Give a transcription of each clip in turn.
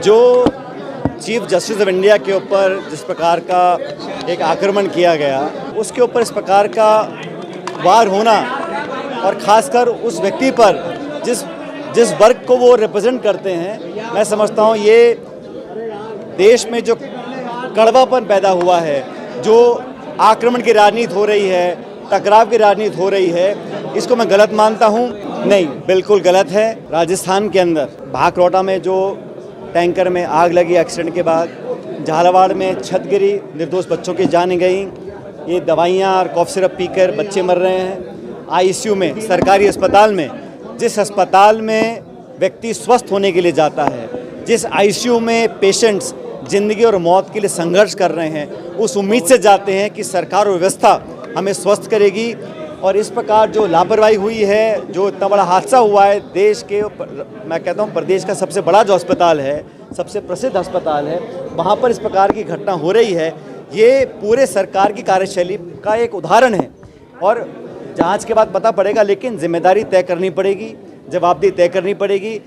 जो chief justice of India के ऊपर जिस प्रकार का एक आक्रमण किया गया, उसके ऊपर इस प्रकार का वार होना और ख़ासकर उस व्यक्ति पर जिस वर्ग को वो रिप्रेजेंट करते हैं, मैं समझता हूँ ये देश में जो कड़वापन पैदा हुआ है, जो आक्रमण की राजनीति हो रही है, टकराव की राजनीति हो रही है, इसको मैं गलत मानता हूँ। नहीं, बिल्कुल गलत है। राजस्थान के अंदर भाकरोटा में जो टैंकर में आग लगी एक्सीडेंट के बाद, झालावाड़ में छत गिरी, निर्दोष बच्चों की जान गई, ये दवाइयाँ और कॉफ सिरप पीकर बच्चे मर रहे हैं। आईसीयू में, सरकारी अस्पताल में, जिस अस्पताल में व्यक्ति स्वस्थ होने के लिए जाता है, जिस आईसीयू में पेशेंट्स ज़िंदगी और मौत के लिए संघर्ष कर रहे हैं, उस उम्मीद से जाते हैं कि सरकार और व्यवस्था हमें स्वस्थ करेगी। और इस प्रकार जो लापरवाही हुई है, जो इतना बड़ा हादसा हुआ है देश के, मैं कहता हूँ प्रदेश का सबसे बड़ा जो अस्पताल है, सबसे प्रसिद्ध अस्पताल है, वहाँ पर इस प्रकार की घटना हो रही है, ये पूरे सरकार की कार्यशैली का एक उदाहरण है। और जांच के बाद पता पड़ेगा, लेकिन जिम्मेदारी तय करनी पड़ेगी, जवाबदेही तय करनी पड़ेगी।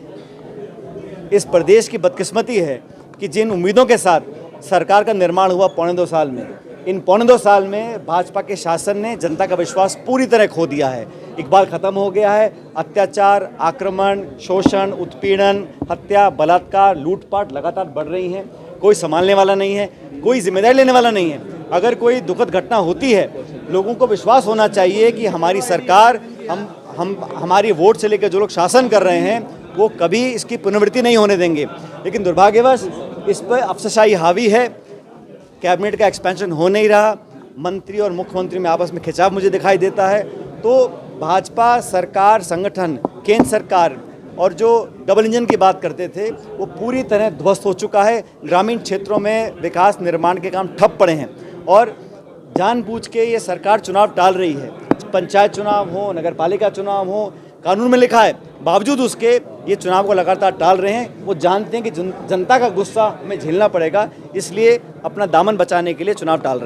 इस प्रदेश की बदकिस्मती है कि जिन उम्मीदों के साथ सरकार का निर्माण हुआ पौने 2 साल में, इन पौने 2 साल में भाजपा के शासन ने जनता का विश्वास पूरी तरह खो दिया है। इकबाल खत्म हो गया है। अत्याचार, आक्रमण, शोषण, उत्पीड़न, हत्या, बलात्कार, लूटपाट लगातार बढ़ रही हैं। कोई संभालने वाला नहीं है, कोई जिम्मेदारी लेने वाला नहीं है। अगर कोई दुखद घटना होती है, लोगों को विश्वास होना चाहिए कि हमारी सरकार, हमारी वोट से लेकर जो लोग शासन कर रहे हैं, वो कभी इसकी पुनरावृत्ति नहीं होने देंगे। लेकिन दुर्भाग्यवश इस पर अफसरशाही हावी है। कैबिनेट का एक्सपेंशन हो नहीं रहा, मंत्री और मुख्यमंत्री में आपस में खिंचाव मुझे दिखाई देता है। तो भाजपा सरकार, संगठन, केंद्र सरकार और जो डबल इंजन की बात करते थे, वो पूरी तरह ध्वस्त हो चुका है। ग्रामीण क्षेत्रों में विकास निर्माण के काम ठप पड़े हैं और जानबूझ के ये सरकार चुनाव टाल रही है। पंचायत चुनाव हो, नगरपालिका चुनाव हो, कानून में लिखा है, बावजूद उसके ये चुनाव को लगातार टाल रहे हैं। वो जानते हैं कि जनता का गुस्सा हमें झेलना पड़ेगा, इसलिए अपना दामन बचाने के लिए चुनाव टाल रहे हैं।